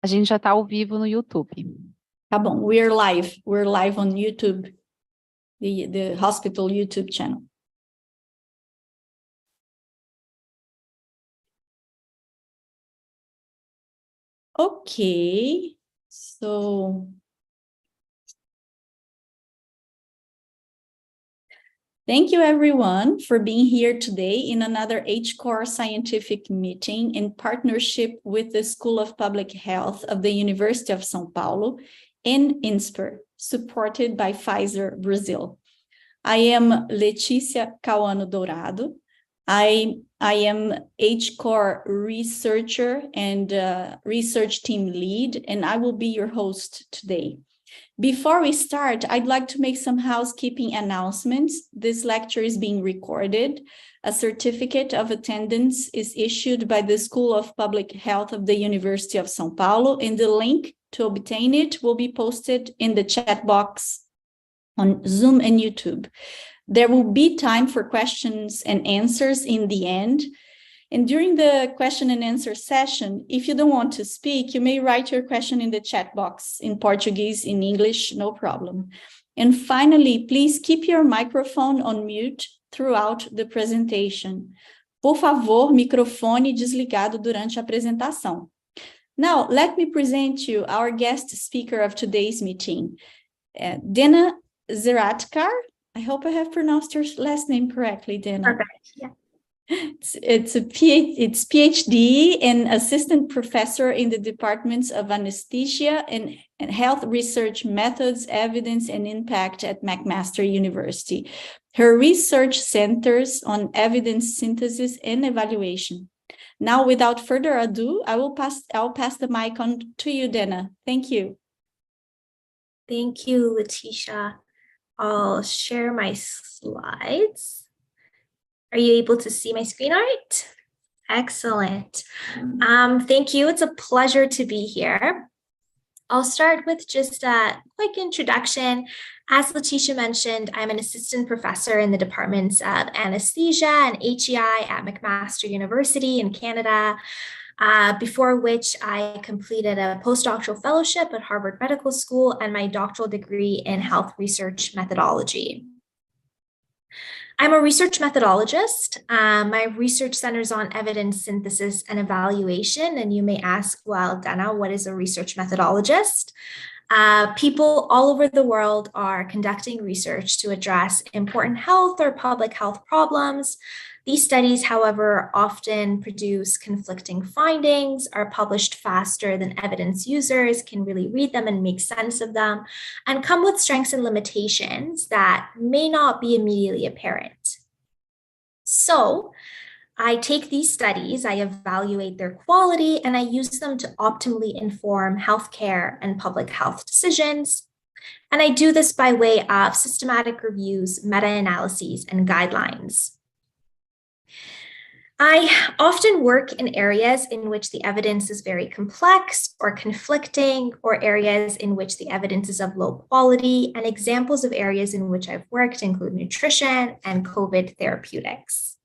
A gente já está ao vivo no YouTube. Tá bom, we're live. We're live on YouTube, the hospital YouTube channel. Okay, so thank you everyone for being here today in another Hcor scientific meeting in partnership with the School of Public Health of the University of São Paulo and INSPER, supported by Pfizer Brazil. I am Letícia Cauano Dourado. I am Hcor researcher and research team lead, and I will be your host today. Before we start, I'd like to make some housekeeping announcements. This lecture is being recorded. A certificate of attendance is issued by the School of Public Health of the University of São Paulo, and the link to obtain it will be posted in the chat box on Zoom and YouTube. There will be time for questions and answers in the end. And during the question and answer session, if you don't want to speak, you may write your question in the chat box in Portuguese, in English, no problem. And finally, please keep your microphone on mute throughout the presentation. Por favor, microfone desligado durante a apresentação. Now, let me present you our guest speaker of today's meeting, Dena Zeraatkar. I hope I have pronounced your last name correctly, Dena. Perfect, yeah. It's PhD and assistant professor in the departments of anesthesia and health research methods, evidence, and impact at McMaster University. Her research centers on evidence synthesis and evaluation. Now, without further ado, I'll pass the mic on to you, Dena. Thank you. Thank you, Letitia. I'll share my slides. Are you able to see my screen all right? Excellent. Thank you. It's a pleasure to be here. I'll start with just a quick introduction. As Letitia mentioned, I'm an assistant professor in the departments of anesthesia and HEI at McMaster University in Canada, before which I completed a postdoctoral fellowship at Harvard Medical School and my doctoral degree in health research methodology. I'm a research methodologist. My research centers on evidence synthesis and evaluation. And you may ask, well, Dena, what is a research methodologist? People all over the world are conducting research to address important health or public health problems. These studies, however, often produce conflicting findings, are published faster than evidence users can really read them and make sense of them, and come with strengths and limitations that may not be immediately apparent. So, I take these studies, I evaluate their quality, and I use them to optimally inform healthcare and public health decisions. And I do this by way of systematic reviews, meta-analyses, and guidelines. I often work in areas in which the evidence is very complex or conflicting, or areas in which the evidence is of low quality, and examples of areas in which I've worked include nutrition and COVID therapeutics.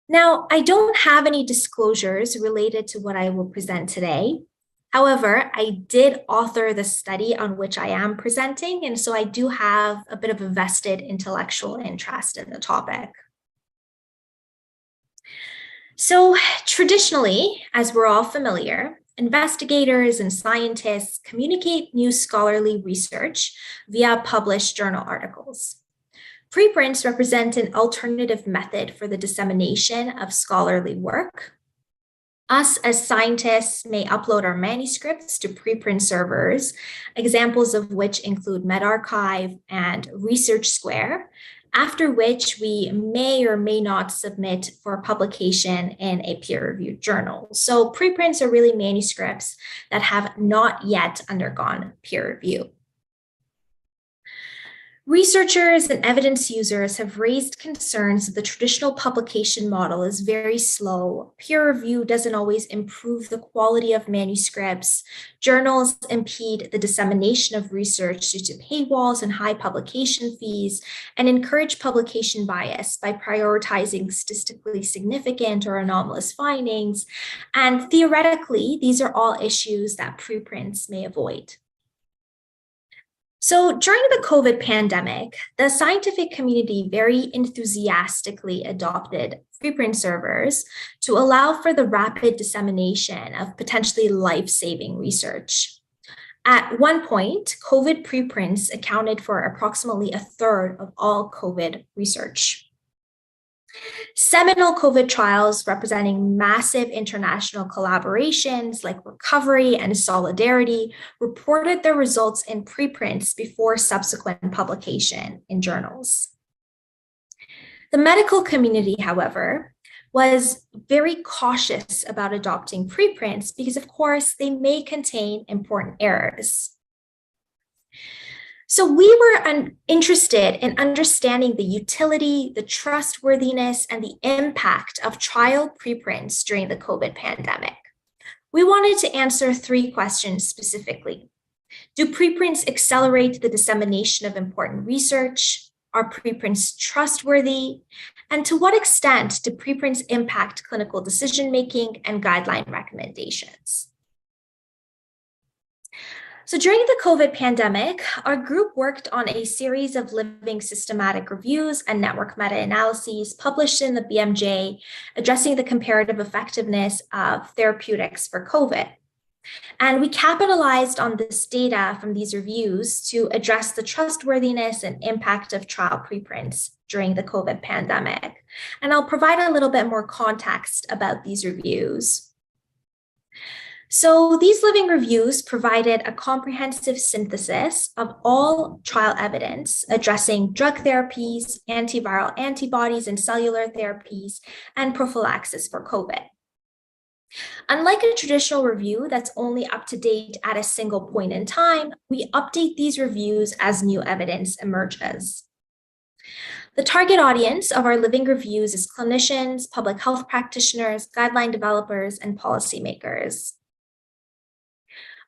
Now, I don't have any disclosures related to what I will present today. However, I did author the study on which I am presenting, and so I do have a bit of a vested intellectual interest in the topic. So traditionally, as we're all familiar, investigators and scientists communicate new scholarly research via published journal articles. Preprints represent an alternative method for the dissemination of scholarly work. Us as scientists may upload our manuscripts to preprint servers, examples of which include medRxiv and ResearchSquare, after which we may or may not submit for publication in a peer-reviewed journal. So preprints are really manuscripts that have not yet undergone peer review. Researchers and evidence users have raised concerns that the traditional publication model is very slow. Peer review doesn't always improve the quality of manuscripts. Journals impede the dissemination of research due to paywalls and high publication fees, and encourage publication bias by prioritizing statistically significant or anomalous findings. And theoretically, these are all issues that preprints may avoid. So during the COVID pandemic, the scientific community very enthusiastically adopted preprint servers to allow for the rapid dissemination of potentially life-saving research. At one point, COVID preprints accounted for approximately a third of all COVID research. Seminal COVID trials representing massive international collaborations like Recovery and Solidarity reported their results in preprints before subsequent publication in journals. The medical community, however, was very cautious about adopting preprints because, of course, they may contain important errors. So we were interested in understanding the utility, the trustworthiness, and the impact of trial preprints during the COVID pandemic. We wanted to answer 3 questions specifically. Do preprints accelerate the dissemination of important research? Are preprints trustworthy? And to what extent do preprints impact clinical decision-making and guideline recommendations? So during the COVID pandemic, our group worked on a series of living systematic reviews and network meta-analyses published in the BMJ, addressing the comparative effectiveness of therapeutics for COVID. And we capitalized on this data from these reviews to address the trustworthiness and impact of trial preprints during the COVID pandemic. And I'll provide a little bit more context about these reviews. So these living reviews provided a comprehensive synthesis of all trial evidence addressing drug therapies, antiviral antibodies and cellular therapies, and prophylaxis for COVID. Unlike a traditional review that's only up to date at a single point in time, we update these reviews as new evidence emerges. The target audience of our living reviews is clinicians, public health practitioners, guideline developers, and policymakers.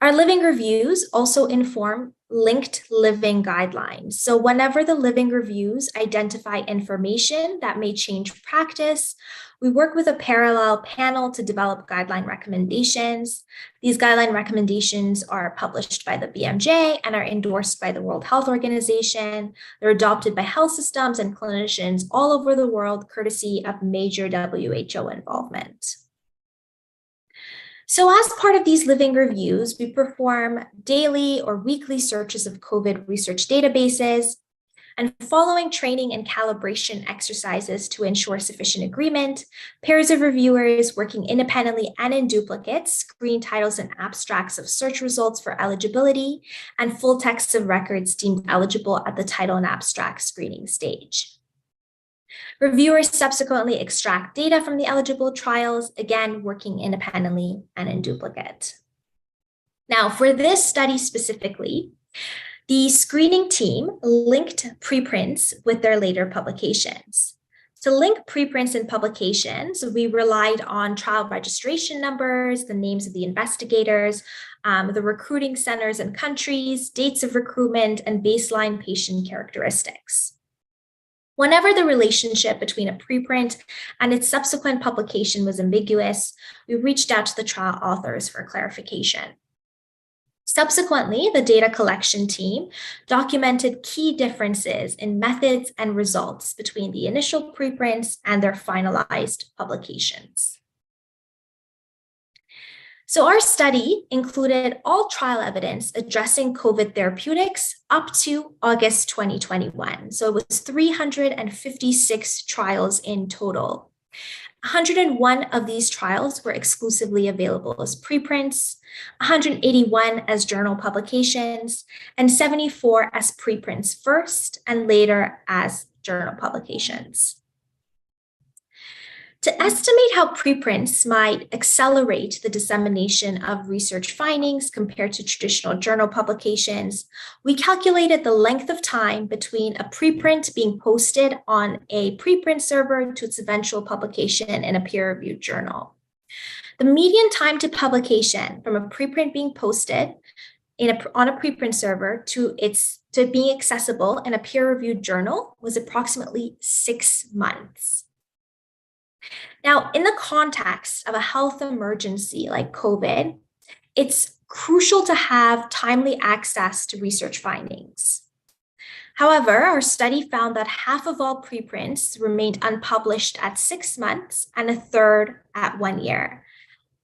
Our living reviews also inform linked living guidelines. So whenever the living reviews identify information that may change practice, we work with a parallel panel to develop guideline recommendations. These guideline recommendations are published by the BMJ and are endorsed by the World Health Organization. They're adopted by health systems and clinicians all over the world, courtesy of major WHO involvement. So as part of these living reviews, we perform daily or weekly searches of COVID research databases, and following training and calibration exercises to ensure sufficient agreement, pairs of reviewers working independently and in duplicate screen titles and abstracts of search results for eligibility and full texts of records deemed eligible at the title and abstract screening stage. Reviewers subsequently extract data from the eligible trials, again, working independently and in duplicate. Now, for this study specifically, the screening team linked preprints with their later publications. To link preprints and publications, we relied on trial registration numbers, the names of the investigators, the recruiting centers and countries, dates of recruitment, and baseline patient characteristics. Whenever the relationship between a preprint and its subsequent publication was ambiguous, we reached out to the trial authors for clarification. Subsequently, the data collection team documented key differences in methods and results between the initial preprints and their finalized publications. So our study included all trial evidence addressing COVID therapeutics up to August 2021. So it was 356 trials in total. 101 of these trials were exclusively available as preprints, 181 as journal publications, and 74 as preprints first and later as journal publications. To estimate how preprints might accelerate the dissemination of research findings compared to traditional journal publications, we calculated the length of time between a preprint being posted on a preprint server to its eventual publication in a peer-reviewed journal. The median time to publication from a preprint being posted on a preprint server to being accessible in a peer-reviewed journal was approximately 6 months. Now, in the context of a health emergency like COVID, it's crucial to have timely access to research findings. However, our study found that half of all preprints remained unpublished at 6 months and a third at 1 year,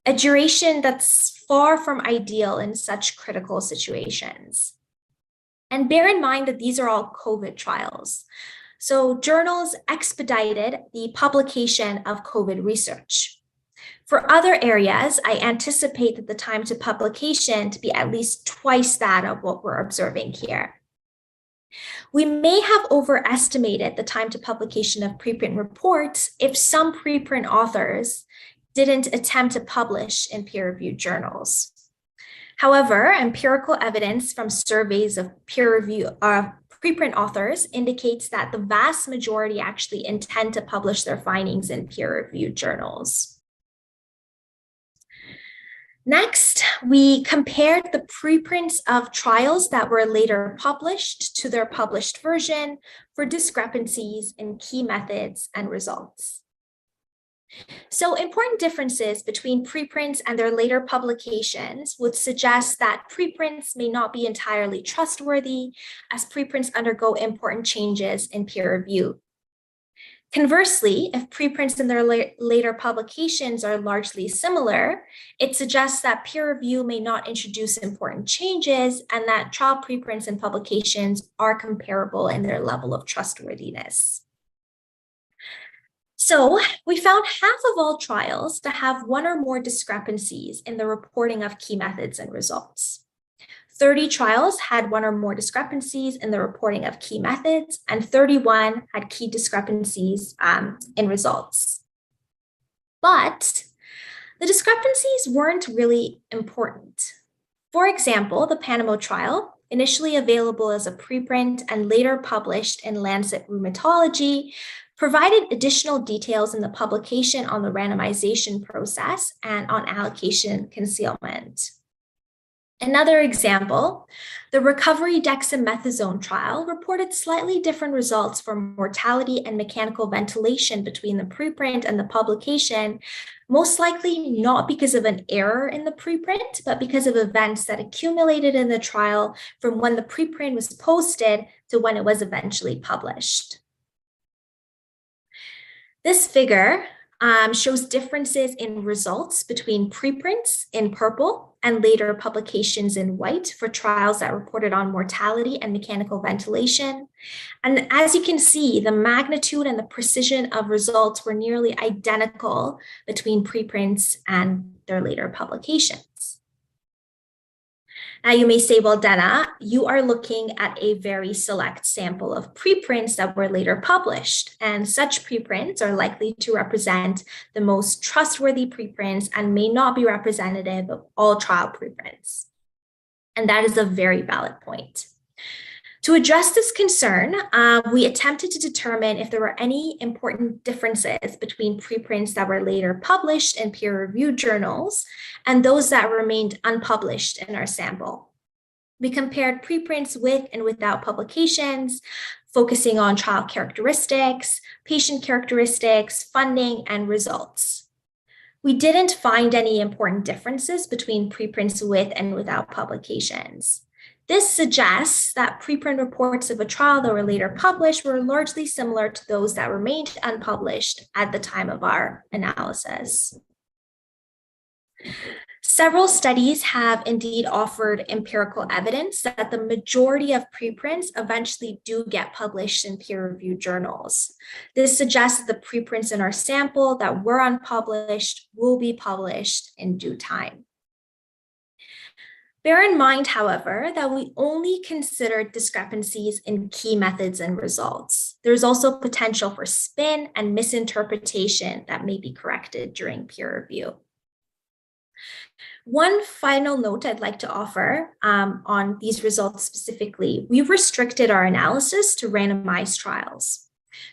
a duration that's far from ideal in such critical situations. And bear in mind that these are all COVID trials. So journals expedited the publication of COVID research. For other areas, I anticipate that the time to publication to be at least twice that of what we're observing here. We may have overestimated the time to publication of preprint reports if some preprint authors didn't attempt to publish in peer-reviewed journals. However, empirical evidence from surveys of preprint authors indicates that the vast majority actually intend to publish their findings in peer-reviewed journals. Next, we compared the preprints of trials that were later published to their published version for discrepancies in key methods and results. So important differences between preprints and their later publications would suggest that preprints may not be entirely trustworthy as preprints undergo important changes in peer review. Conversely, if preprints in their later publications are largely similar, it suggests that peer review may not introduce important changes and that trial preprints and publications are comparable in their level of trustworthiness. So we found half of all trials to have one or more discrepancies in the reporting of key methods and results. 30 trials had one or more discrepancies in the reporting of key methods, and 31 had key discrepancies in results. But the discrepancies weren't really important. For example, the Panama trial, initially available as a preprint and later published in Lancet Rheumatology, provided additional details in the publication on the randomization process and on allocation concealment. Another example, the recovery dexamethasone trial reported slightly different results for mortality and mechanical ventilation between the preprint and the publication, most likely not because of an error in the preprint, but because of events that accumulated in the trial from when the preprint was posted to when it was eventually published. This figure shows differences in results between preprints in purple and later publications in white for trials that reported on mortality and mechanical ventilation. And as you can see, the magnitude and the precision of results were nearly identical between preprints and their later publications. Now you may say, well, Dena, you are looking at a very select sample of preprints that were later published, and such preprints are likely to represent the most trustworthy preprints and may not be representative of all trial preprints. And that is a very valid point. To address this concern, we attempted to determine if there were any important differences between preprints that were later published in peer-reviewed journals and those that remained unpublished in our sample. We compared preprints with and without publications, focusing on trial characteristics, patient characteristics, funding, and results. We didn't find any important differences between preprints with and without publications. This suggests that preprint reports of a trial that were later published were largely similar to those that remained unpublished at the time of our analysis. Several studies have indeed offered empirical evidence that the majority of preprints eventually do get published in peer-reviewed journals. This suggests that the preprints in our sample that were unpublished will be published in due time. Bear in mind, however, that we only considered discrepancies in key methods and results. There's also potential for spin and misinterpretation that may be corrected during peer review. One final note I'd like to offer on these results specifically, we've restricted our analysis to randomized trials.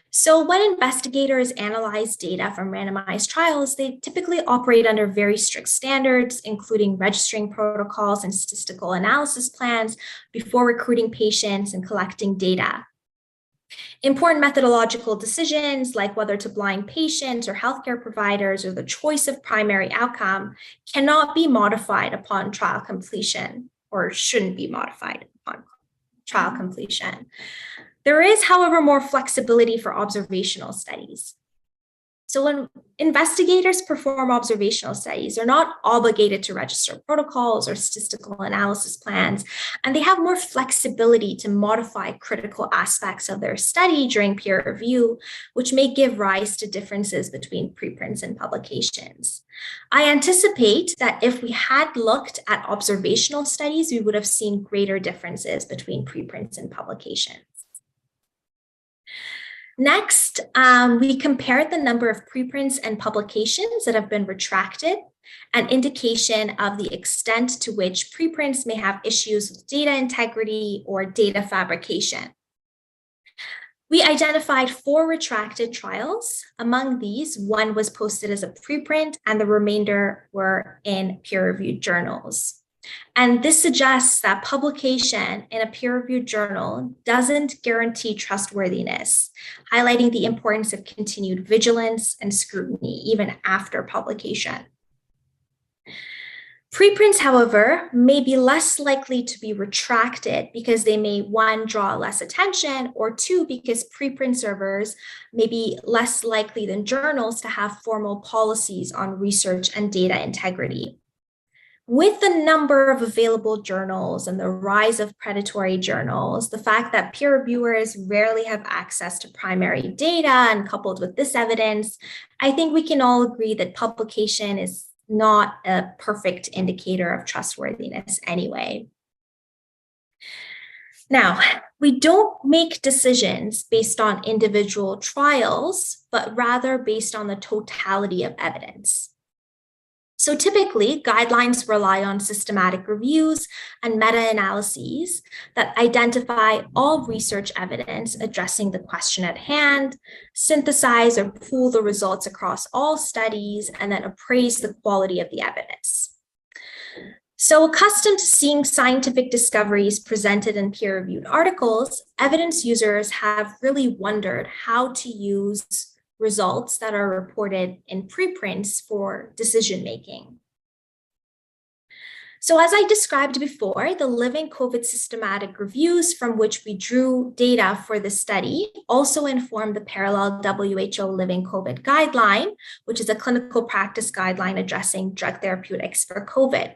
So when investigators analyze data from randomized trials, they typically operate under very strict standards, including registering protocols and statistical analysis plans before recruiting patients and collecting data. Important methodological decisions like whether to blind patients or healthcare providers or the choice of primary outcome cannot be modified upon trial completion, or shouldn't be modified upon trial completion. There is, however, more flexibility for observational studies. So when investigators perform observational studies, they're not obligated to register protocols or statistical analysis plans, and they have more flexibility to modify critical aspects of their study during peer review, which may give rise to differences between preprints and publications. I anticipate that if we had looked at observational studies, we would have seen greater differences between preprints and publications. Next, we compared the number of preprints and publications that have been retracted, an indication of the extent to which preprints may have issues with data integrity or data fabrication. We identified 4 retracted trials. Among these, 1 was posted as a preprint and the remainder were in peer-reviewed journals. And this suggests that publication in a peer-reviewed journal doesn't guarantee trustworthiness, highlighting the importance of continued vigilance and scrutiny even after publication. Preprints, however, may be less likely to be retracted because they may, 1, draw less attention, or 2, because preprint servers may be less likely than journals to have formal policies on research and data integrity. With the number of available journals and the rise of predatory journals, the fact that peer reviewers rarely have access to primary data, and coupled with this evidence, I think we can all agree that publication is not a perfect indicator of trustworthiness anyway. Now, we don't make decisions based on individual trials, but rather based on the totality of evidence. So typically, guidelines rely on systematic reviews and meta-analyses that identify all research evidence addressing the question at hand, synthesize or pool the results across all studies, and then appraise the quality of the evidence. So accustomed to seeing scientific discoveries presented in peer-reviewed articles, evidence users have really wondered how to use results that are reported in preprints for decision-making. So as I described before, the Living COVID systematic reviews from which we drew data for the study also informed the parallel WHO Living COVID guideline, which is a clinical practice guideline addressing drug therapeutics for COVID.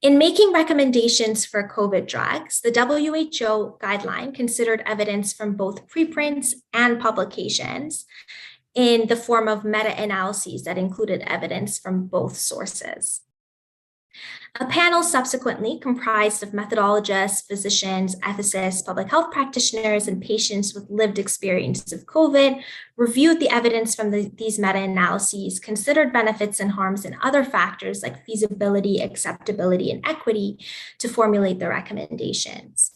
In making recommendations for COVID drugs, the WHO guideline considered evidence from both preprints and publications in the form of meta-analyses that included evidence from both sources. A panel subsequently comprised of methodologists, physicians, ethicists, public health practitioners, and patients with lived experience of COVID reviewed the evidence from these meta-analyses, considered benefits and harms and other factors like feasibility, acceptability, and equity to formulate the recommendations.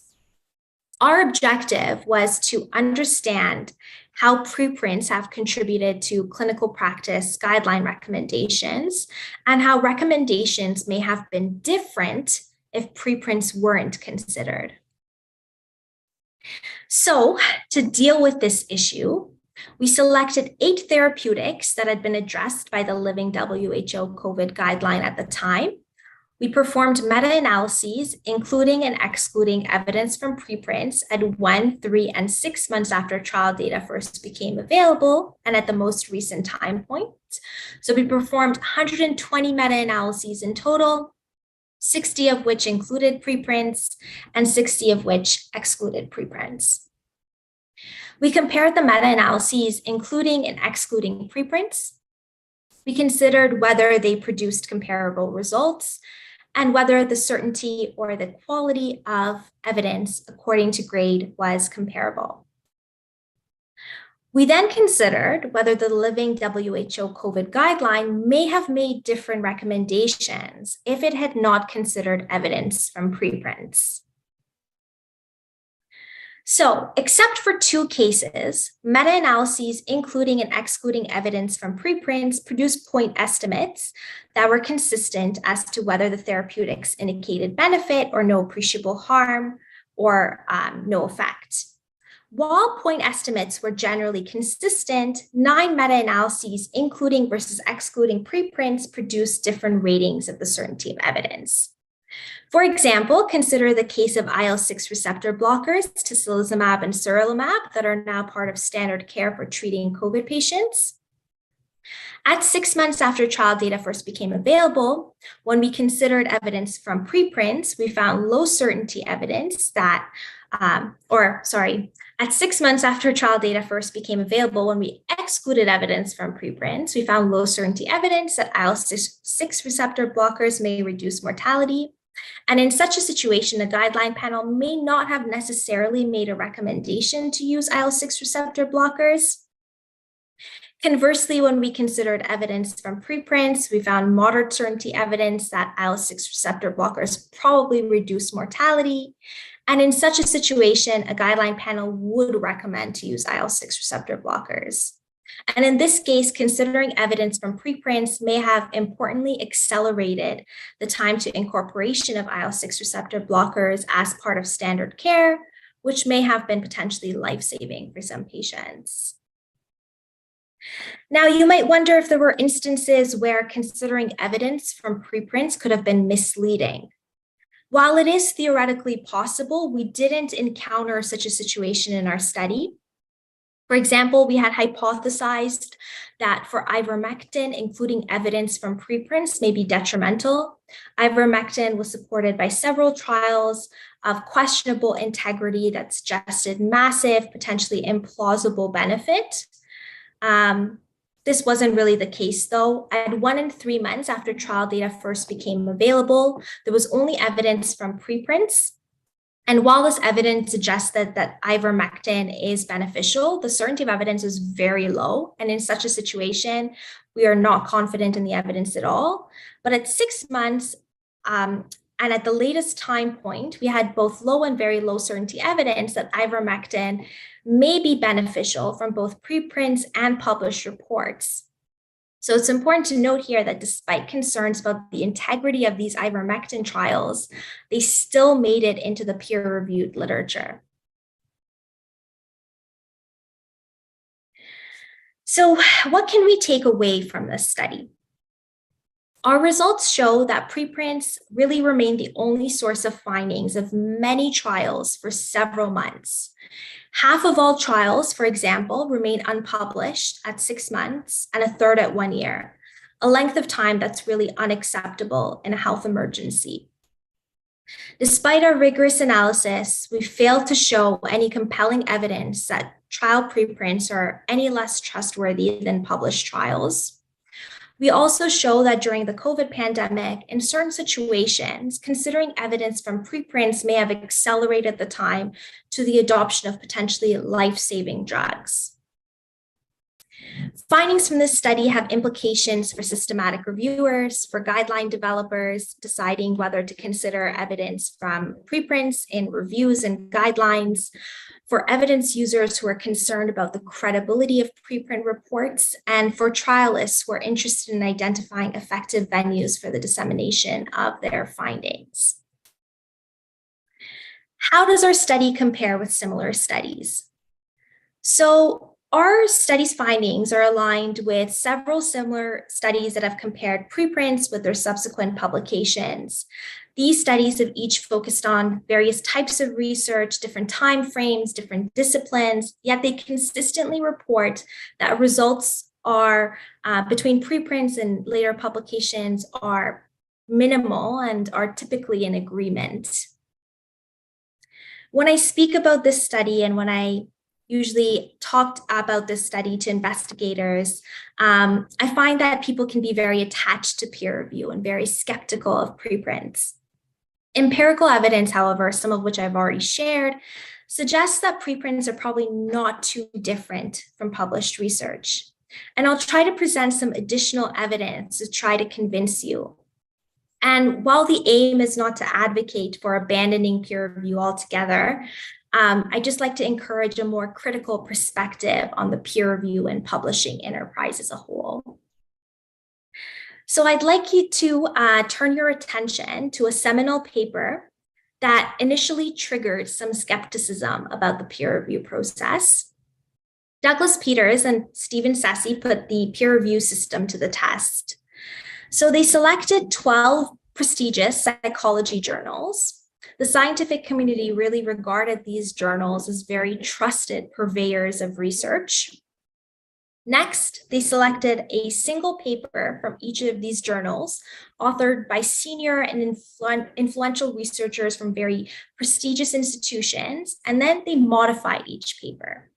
Our objective was to understand how preprints have contributed to clinical practice guideline recommendations and how recommendations may have been different if preprints weren't considered. So, to deal with this issue, we selected 8 therapeutics that had been addressed by the Living WHO COVID guideline at the time. We performed meta-analyses, including and excluding evidence from preprints at 1, 3, and 6 months after trial data first became available, and at the most recent time point. So we performed 120 meta-analyses in total, 60 of which included preprints, and 60 of which excluded preprints. We compared the meta-analyses, including and excluding preprints. We considered whether they produced comparable results, and whether the certainty or the quality of evidence according to grade was comparable. We then considered whether the living WHO COVID guideline may have made different recommendations if it had not considered evidence from preprints. So, except for 2 cases, meta-analyses including and excluding evidence from preprints produced point estimates that were consistent as to whether the therapeutics indicated benefit or no appreciable harm or no effect. While point estimates were generally consistent, 9 meta-analyses including versus excluding preprints produced different ratings of the certainty of evidence. For example, consider the case of IL-6 receptor blockers, tocilizumab and sirolimus, that are now part of standard care for treating COVID patients. At 6 months after trial data first became available, when we considered evidence from preprints, we found low certainty evidence that, at 6 months after trial data first became available, when we excluded evidence from preprints, we found low certainty evidence that IL-6 receptor blockers may reduce mortality. And in such a situation, the guideline panel may not have necessarily made a recommendation to use IL-6 receptor blockers. Conversely, when we considered evidence from preprints, we found moderate certainty evidence that IL-6 receptor blockers probably reduce mortality. And in such a situation, a guideline panel would recommend to use IL-6 receptor blockers. And in this case, considering evidence from preprints may have importantly accelerated the time to incorporation of IL-6 receptor blockers as part of standard care, which may have been potentially life-saving for some patients. Now, you might wonder if there were instances where considering evidence from preprints could have been misleading. While it is theoretically possible, we didn't encounter such a situation in our study. For example, we had hypothesized that for ivermectin, including evidence from preprints may be detrimental. Ivermectin was supported by several trials of questionable integrity that suggested massive, potentially implausible benefit. This wasn't really the case, though. At 1 and 3 months after trial data first became available, there was only evidence from preprints. And while this evidence suggested that ivermectin is beneficial, the certainty of evidence is very low. And in such a situation, we are not confident in the evidence at all. But at 6 months, and at the latest time point, we had both low and very low certainty evidence that ivermectin may be beneficial from both preprints and published reports. So it's important to note here that despite concerns about the integrity of these ivermectin trials, they still made it into the peer-reviewed literature. So what can we take away from this study? Our results show that preprints really remain the only source of findings of many trials for several months. Half of all trials, for example, remain unpublished at 6 months and a third at 1 year, a length of time that's really unacceptable in a health emergency. Despite our rigorous analysis, we failed to show any compelling evidence that trial preprints are any less trustworthy than published trials. We also show that during the COVID pandemic, in certain situations, considering evidence from preprints may have accelerated the time to the adoption of potentially life-saving drugs. Findings from this study have implications for systematic reviewers, for guideline developers, deciding whether to consider evidence from preprints in reviews and guidelines, for evidence users who are concerned about the credibility of preprint reports, and for trialists who are interested in identifying effective venues for the dissemination of their findings. How does our study compare with similar studies? So our study's findings are aligned with several similar studies that have compared preprints with their subsequent publications. These studies have each focused on various types of research, different timeframes, different disciplines, yet they consistently report that results are between preprints and later publications are minimal and are typically in agreement. When I speak about this study and when I usually talked about this study to investigators, I find that people can be very attached to peer review and very skeptical of preprints. Empirical evidence, however, some of which I've already shared, suggests that preprints are probably not too different from published research. And I'll try to present some additional evidence to try to convince you. And while the aim is not to advocate for abandoning peer review altogether, I just like to encourage a more critical perspective on the peer review and publishing enterprise as a whole. So I'd like you to turn your attention to a seminal paper that initially triggered some skepticism about the peer review process. Douglas Peters and Stephen Sessi put the peer review system to the test. So they selected 12 prestigious psychology journals. The scientific community really regarded these journals as very trusted purveyors of research. Next, they selected a single paper from each of these journals, authored by senior and influential researchers from very prestigious institutions, and then they modified each paper.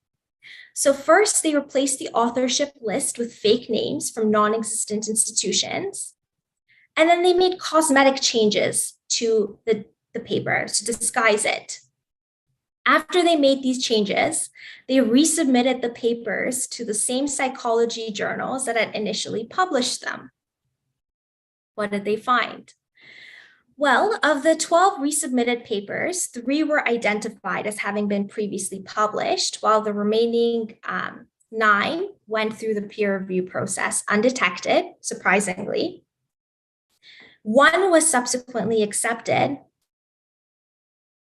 So first, they replaced the authorship list with fake names from non-existent institutions, and then they made cosmetic changes to the paper to disguise it. After they made these changes, they resubmitted the papers to the same psychology journals that had initially published them. What did they find? Well, of the 12 resubmitted papers, 3 were identified as having been previously published, while the remaining 9 went through the peer review process undetected, surprisingly. 1 was subsequently accepted,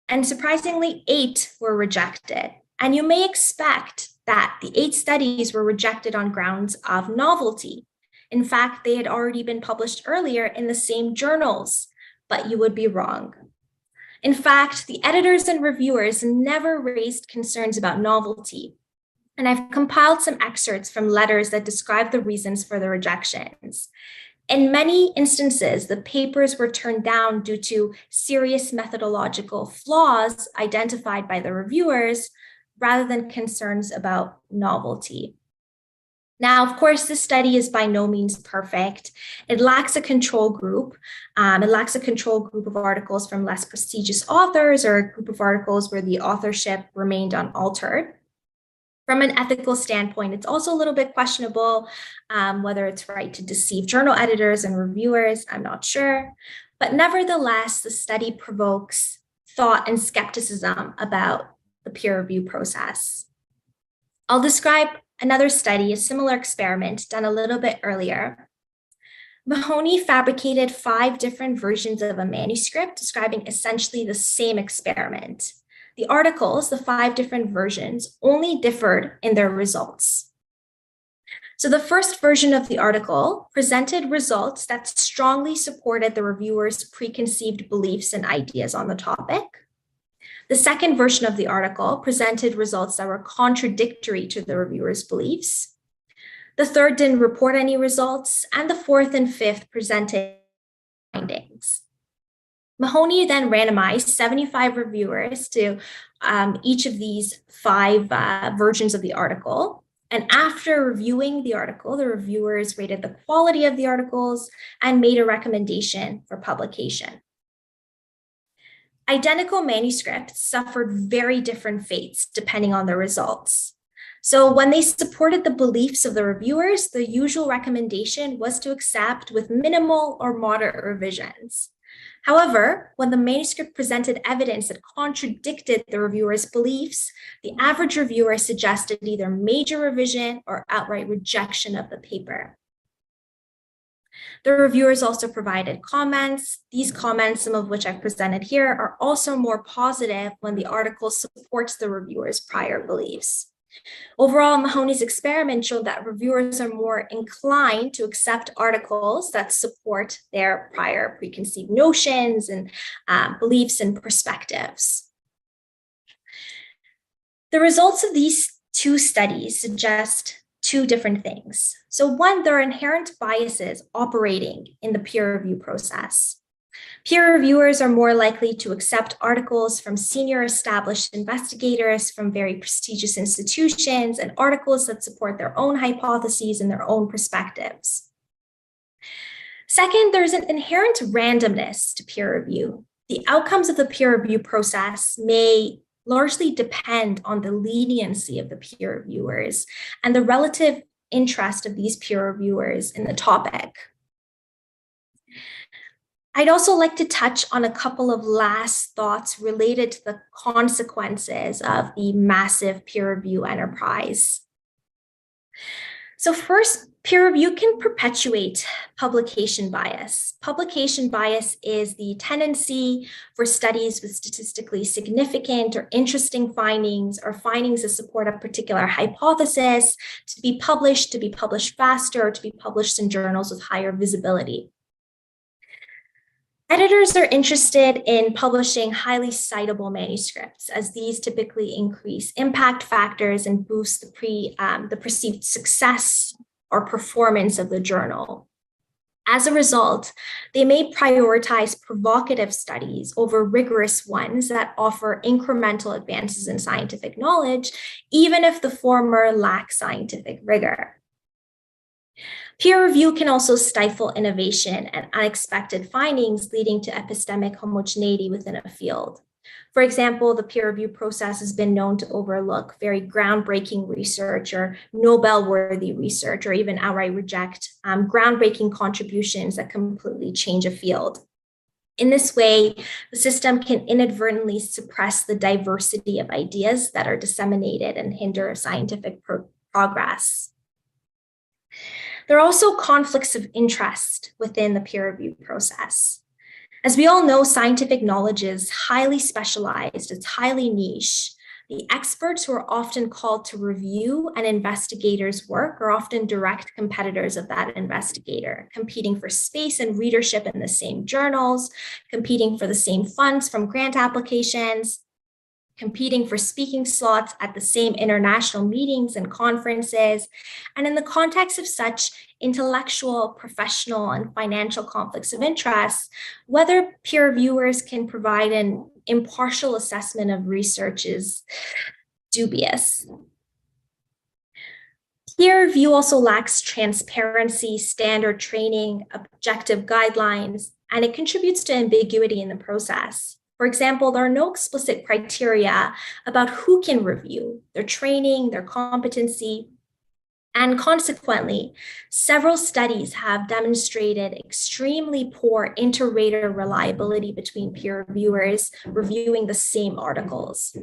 and surprisingly, 8 were rejected. And you may expect that the 8 studies were rejected on grounds of novelty. In fact, they had already been published earlier in the same journals, but you would be wrong. In fact, the editors and reviewers never raised concerns about novelty. And I've compiled some excerpts from letters that describe the reasons for the rejections. In many instances, the papers were turned down due to serious methodological flaws identified by the reviewers, rather than concerns about novelty. Now, of course, this study is by no means perfect. It lacks a control group. It lacks a control group of articles from less prestigious authors or a group of articles where the authorship remained unaltered. From an ethical standpoint, it's also a little bit questionable whether it's right to deceive journal editors and reviewers. I'm not sure. But nevertheless, the study provokes thought and skepticism about the peer review process. I'll describe another study, a similar experiment done a little bit earlier. Mahoney fabricated 5 different versions of a manuscript describing essentially the same experiment. The articles, the 5 different versions, only differed in their results. So the first version of the article presented results that strongly supported the reviewer's preconceived beliefs and ideas on the topic. The second version of the article presented results that were contradictory to the reviewer's beliefs. The third didn't report any results, and the fourth and fifth presented findings. Mahoney then randomized 75 reviewers to each of these 5 versions of the article. And after reviewing the article, the reviewers rated the quality of the articles and made a recommendation for publication. Identical manuscripts suffered very different fates depending on the results. So when they supported the beliefs of the reviewers, the usual recommendation was to accept with minimal or moderate revisions. However, when the manuscript presented evidence that contradicted the reviewer's beliefs, the average reviewer suggested either major revision or outright rejection of the paper. The reviewers also provided comments. These comments, some of which I've presented here, are also more positive when the article supports the reviewer's prior beliefs. Overall, Mahoney's experiment showed that reviewers are more inclined to accept articles that support their prior preconceived notions and beliefs and perspectives. The results of these 2 studies suggest 2 different things. So one, there are inherent biases operating in the peer review process. Peer reviewers are more likely to accept articles from senior established investigators from very prestigious institutions and articles that support their own hypotheses and their own perspectives. Second, there's an inherent randomness to peer review. The outcomes of the peer review process may largely depend on the leniency of the peer reviewers and the relative interest of these peer reviewers in the topic. I'd also like to touch on a couple of last thoughts related to the consequences of the massive peer review enterprise. So first, peer review can perpetuate publication bias. Publication bias is the tendency for studies with statistically significant or interesting findings or findings that support a particular hypothesis to be published faster, or to be published in journals with higher visibility. Editors are interested in publishing highly citable manuscripts, as these typically increase impact factors and boost the perceived success or performance of the journal. As a result, they may prioritize provocative studies over rigorous ones that offer incremental advances in scientific knowledge, even if the former lack scientific rigor. Peer review can also stifle innovation and unexpected findings, leading to epistemic homogeneity within a field. For example, the peer review process has been known to overlook very groundbreaking research or Nobel-worthy research, or even outright reject groundbreaking contributions that completely change a field. In this way, the system can inadvertently suppress the diversity of ideas that are disseminated and hinder scientific progress. There are also conflicts of interest within the peer review process. As we all know, scientific knowledge is highly specialized, it's highly niche. The experts who are often called to review an investigator's work are often direct competitors of that investigator, competing for space and readership in the same journals, competing for the same funds from grant applications, competing for speaking slots at the same international meetings and conferences. And in the context of such intellectual, professional, and financial conflicts of interest, whether peer reviewers can provide an impartial assessment of research is dubious. Peer review also lacks transparency, standard training, objective guidelines, and it contributes to ambiguity in the process. For example, there are no explicit criteria about who can review, their training, their competency, and consequently, several studies have demonstrated extremely poor inter-rater reliability between peer reviewers reviewing the same articles.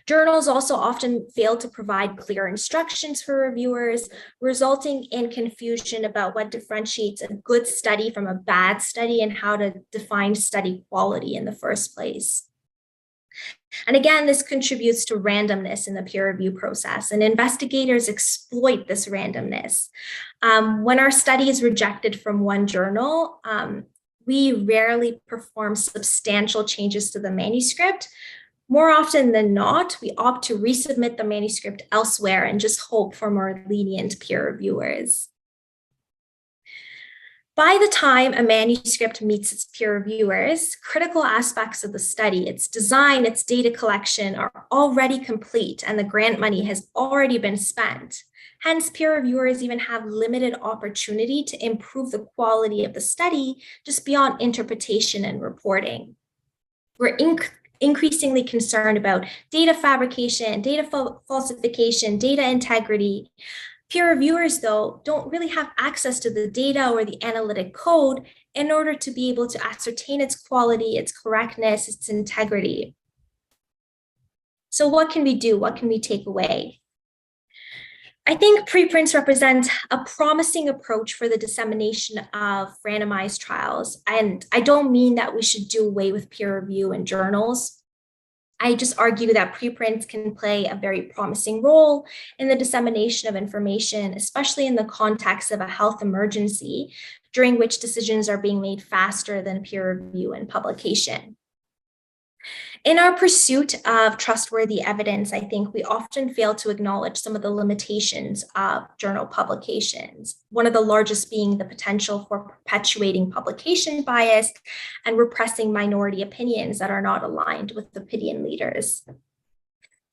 Journals also often fail to provide clear instructions for reviewers, resulting in confusion about what differentiates a good study from a bad study and how to define study quality in the first place. And again, this contributes to randomness in the peer review process, and investigators exploit this randomness. When our study is rejected from one journal, we rarely perform substantial changes to the manuscript. More often than not, we opt to resubmit the manuscript elsewhere and just hope for more lenient peer reviewers. By the time a manuscript meets its peer reviewers, critical aspects of the study, its design, its data collection are already complete, and the grant money has already been spent. Hence, peer reviewers even have limited opportunity to improve the quality of the study just beyond interpretation and reporting. We're increasingly concerned about data fabrication, data falsification, data integrity. Peer reviewers, though, don't really have access to the data or the analytic code in order to be able to ascertain its quality, its correctness, its integrity. So what can we do? What can we take away? I think preprints represent a promising approach for the dissemination of randomized trials. And I don't mean that we should do away with peer review in journals. I just argue that preprints can play a very promising role in the dissemination of information, especially in the context of a health emergency, during which decisions are being made faster than peer review and publication. In our pursuit of trustworthy evidence, I think we often fail to acknowledge some of the limitations of journal publications, one of the largest being the potential for perpetuating publication bias and repressing minority opinions that are not aligned with opinion leaders.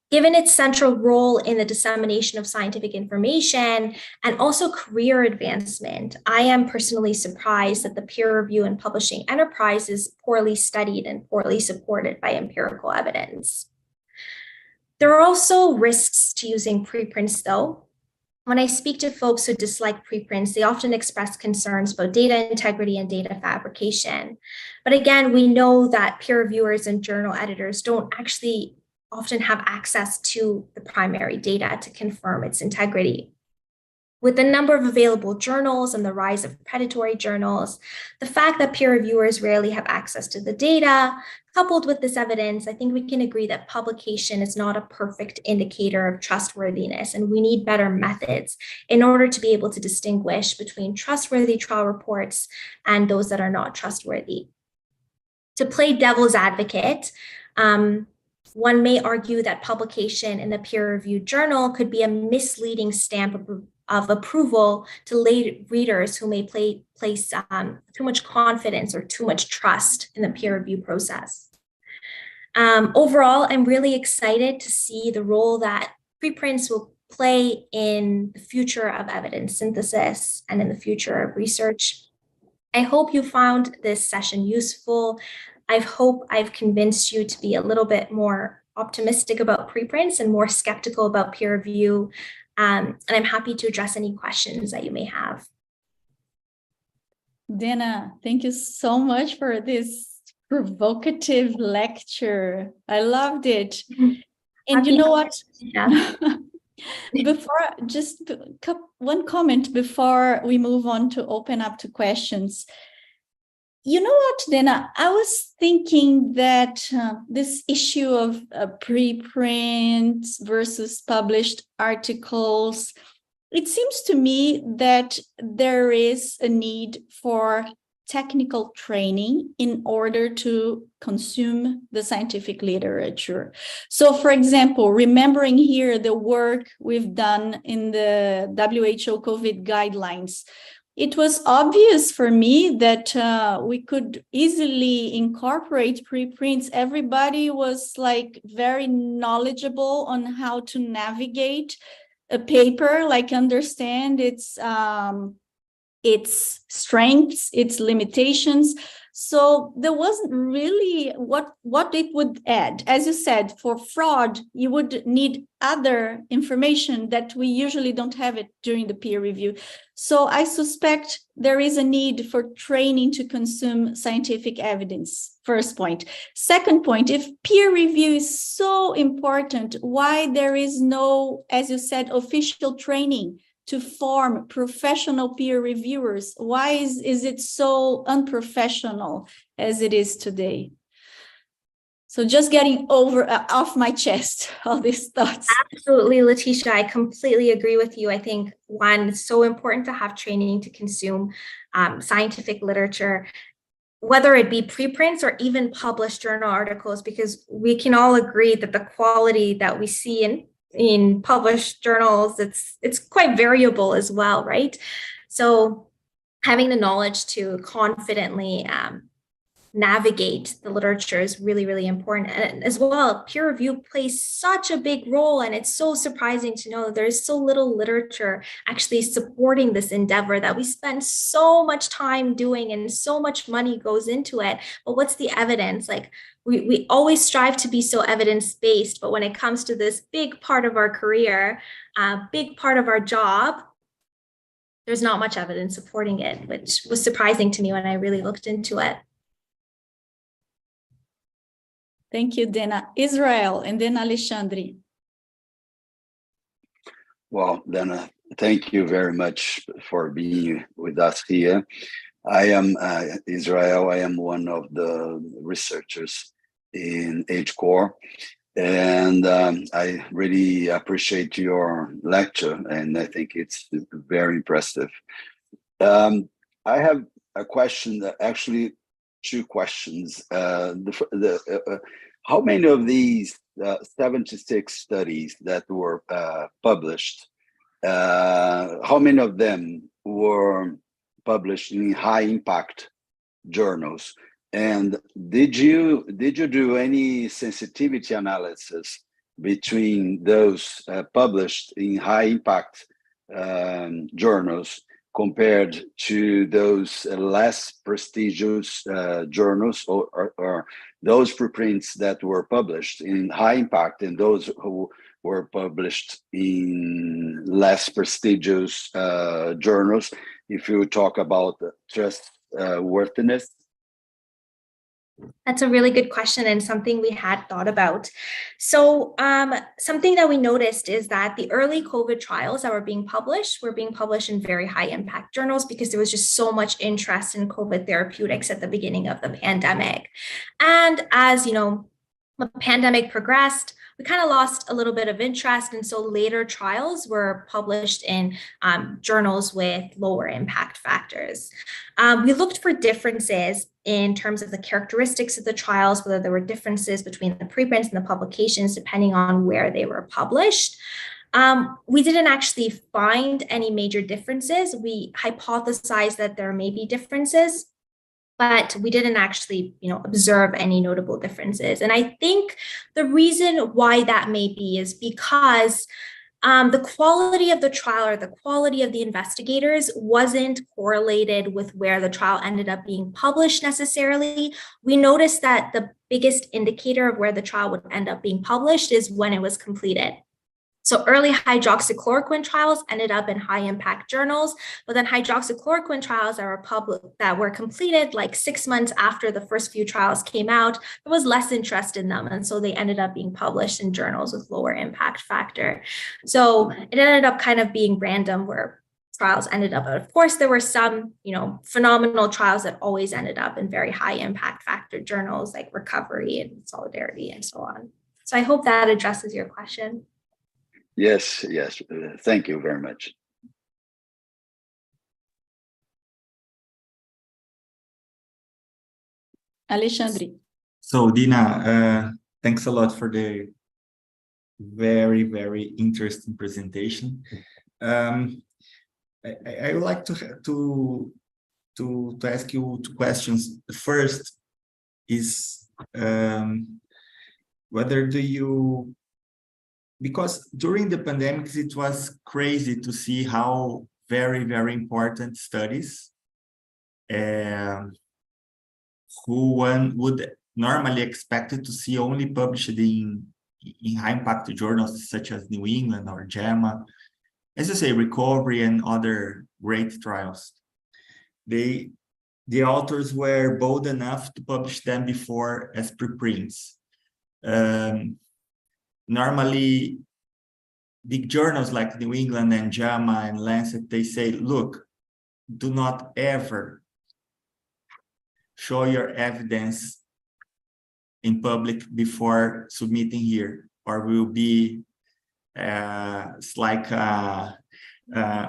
Given its central role in the dissemination of scientific information and also career advancement, I am personally surprised that the peer review and publishing enterprise is poorly studied and poorly supported by empirical evidence. There are also risks to using preprints, though. When I speak to folks who dislike preprints, they often express concerns about data integrity and data fabrication. But again, we know that peer reviewers and journal editors don't actually often have access to the primary data to confirm its integrity. With the number of available journals and the rise of predatory journals, the fact that peer reviewers rarely have access to the data, coupled with this evidence, I think we can agree that publication is not a perfect indicator of trustworthiness, and we need better methods in order to be able to distinguish between trustworthy trial reports and those that are not trustworthy. To play devil's advocate, one may argue that publication in a peer-reviewed journal could be a misleading stamp of approval to lay readers who may place too much confidence or too much trust in the peer review process. Overall, I'm really excited to see the role that preprints will play in the future of evidence synthesis and in the future of research. I hope you found this session useful. I hope I've convinced you to be a little bit more optimistic about preprints and more skeptical about peer review. And I'm happy to address any questions that you may have. Dena, thank you so much for this provocative lecture. I loved it. And you know what? Yeah. Before, just one comment before we move on to open up to questions. You know what, Dena? I was thinking that this issue of preprints versus published articles, it seems to me that there is a need for technical training in order to consume the scientific literature. So, for example, remembering here the work we've done in the WHO COVID guidelines, it was obvious for me that we could easily incorporate preprints. Everybody was like very knowledgeable on how to navigate a paper, like understand its strengths, its limitations. So there wasn't really what it would add. As you said, for fraud, you would need other information that we usually don't have it during the peer review. So I suspect there is a need for training to consume scientific evidence, first point. Second point, if peer review is so important, why there is no, as you said, official training to form professional peer reviewers? Why is it so unprofessional as it is today? So just getting off my chest, all these thoughts. Absolutely, Letitia, I completely agree with you. I think, one, it's so important to have training to consume scientific literature, whether it be preprints or even published journal articles, because we can all agree that the quality that we see in published journals, it's quite variable as well, right? So having the knowledge to confidently navigate the literature is really, really important. And as well, peer review plays such a big role, and it's so surprising to know that there's so little literature actually supporting this endeavor that we spend so much time doing and so much money goes into it. But what's the evidence? Like, we always strive to be so evidence-based, but when it comes to this big part of our career, big part of our job, there's not much evidence supporting it, which was surprising to me when I really looked into it. Thank you, Dena. Israel, and then Alexandre. Well, Dena, thank you very much for being with us here. I am Israel. I am one of the researchers in Hcor, and I really appreciate your lecture, and I think it's very impressive. I have a question, actually two questions. how many of these 76 studies that were published, how many of them were published in high impact journals? And did you do any sensitivity analysis between those published in high impact journals compared to those less prestigious journals, or those preprints that were published in high impact and those who were published in less prestigious journals, if you talk about trustworthiness? That's a really good question and something we had thought about. So something that we noticed is that the early COVID trials that were being published in very high impact journals because there was just so much interest in COVID therapeutics at the beginning of the pandemic. And as the pandemic progressed, we kind of lost a little bit of interest. And so later trials were published in journals with lower impact factors. We looked for differences in terms of the characteristics of the trials, whether there were differences between the preprints and the publications, depending on where they were published. We didn't actually find any major differences. We hypothesized that there may be differences, but we didn't actually, observe any notable differences. And I think the reason why that may be is because the quality of the trial or the quality of the investigators wasn't correlated with where the trial ended up being published necessarily. We noticed that the biggest indicator of where the trial would end up being published is when it was completed. So early hydroxychloroquine trials ended up in high impact journals, but then hydroxychloroquine trials that were completed like 6 months after the first few trials came out, there was less interest in them. And so they ended up being published in journals with lower impact factor. So it ended up kind of being random where trials ended up. But of course, there were some, phenomenal trials that always ended up in very high impact factor journals like Recovery and Solidarity and so on. So I hope that addresses your question. Yes. Thank you very much. Alexandre. So Dena, thanks a lot for the very, very interesting presentation. I would like to ask you two questions. The first is whether because during the pandemic, it was crazy to see how very, very important studies who one would normally expect to see only published in high impact journals such as New England or JAMA, as you say, Recovery and other great trials. The authors were bold enough to publish them before as preprints. Normally, big journals like New England and JAMA and Lancet, they say, look, do not ever show your evidence in public before submitting here, or will be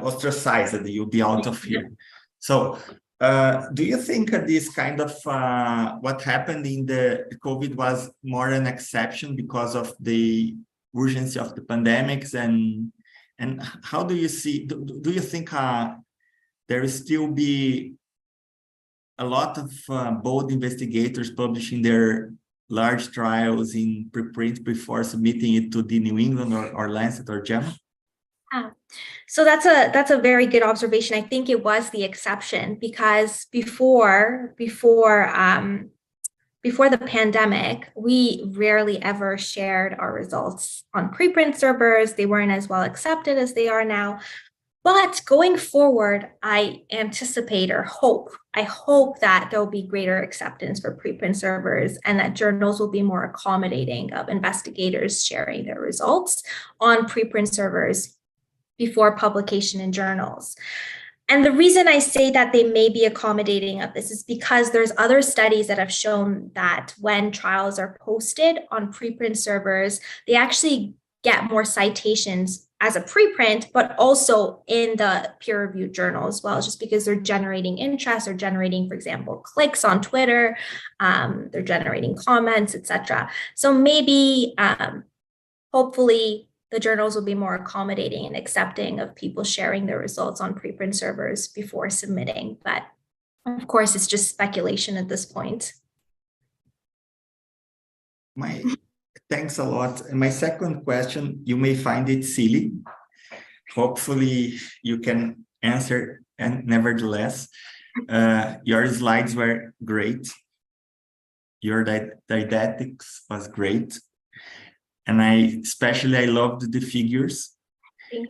ostracized, you'll be out of here. So do you think this kind of what happened in the COVID was more an exception because of the urgency of the pandemics, and how do you see, do you think there will still be a lot of bold investigators publishing their large trials in preprint before submitting it to the New England or Lancet or JAMA? So that's a very good observation. I think it was the exception because before the pandemic, we rarely ever shared our results on preprint servers. They weren't as well accepted as they are now. But going forward, I anticipate or I hope that there will be greater acceptance for preprint servers and that journals will be more accommodating of investigators sharing their results on preprint servers before publication in journals. And the reason I say that they may be accommodating of this is because there's other studies that have shown that when trials are posted on preprint servers, they actually get more citations as a preprint, but also in the peer-reviewed journal as well, just because they're generating interest or generating, for example, clicks on Twitter, they're generating comments, etc. So maybe, hopefully, the journals will be more accommodating and accepting of people sharing their results on preprint servers before submitting. But of course, it's just speculation at this point. Thanks a lot. And my second question, you may find it silly. Hopefully you can answer, and nevertheless, your slides were great. Your didactics was great. And I loved the figures.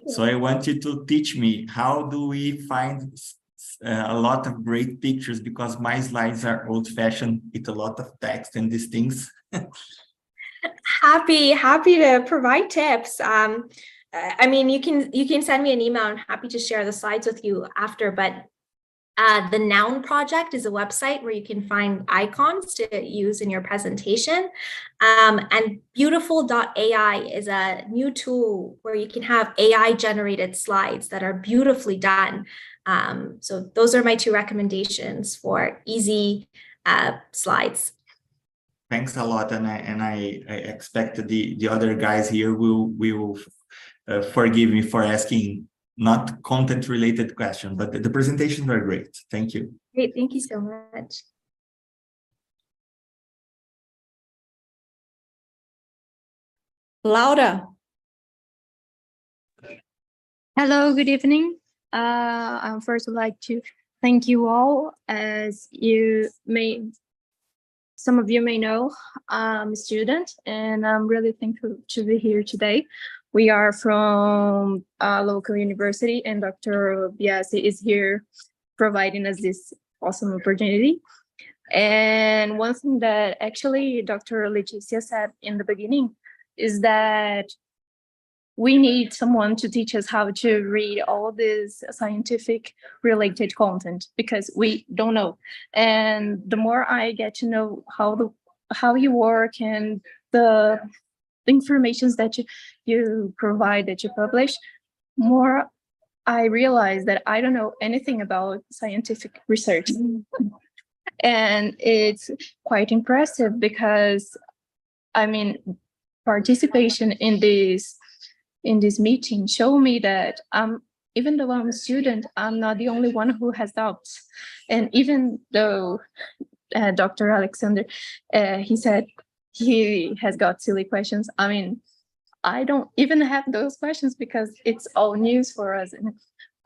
So I want you to teach me, how do we find a lot of great pictures, because my slides are old-fashioned with a lot of text and these things. Happy to provide tips. I mean, you can send me an email. I'm happy to share the slides with you after, but the Noun Project is a website where you can find icons to use in your presentation. And beautiful.ai is a new tool where you can have AI generated slides that are beautifully done. So those are my two recommendations for easy slides. Thanks a lot, and I expect the other guys here will forgive me for asking not content-related questions, but the presentations were great. Thank you. Great, thank you so much. Laura. Hello, good evening. I first would like to thank you all. As some of you may know, I'm a student, and I'm really thankful to be here today. We are from a local university, and Dr. Biasi is here providing us this awesome opportunity. And one thing that actually Dr. Leticia said in the beginning is that we need someone to teach us how to read all this scientific related content, because we don't know. And the more I get to know how you work and the information that you provide, that you publish, more I realize that I don't know anything about scientific research. And it's quite impressive, because I mean, participation in this meeting show me that even though I'm a student, I'm not the only one who has doubts. And even though Dr. Alexander, he said he has got silly questions, I mean, I don't even have those questions, because it's all news for us. And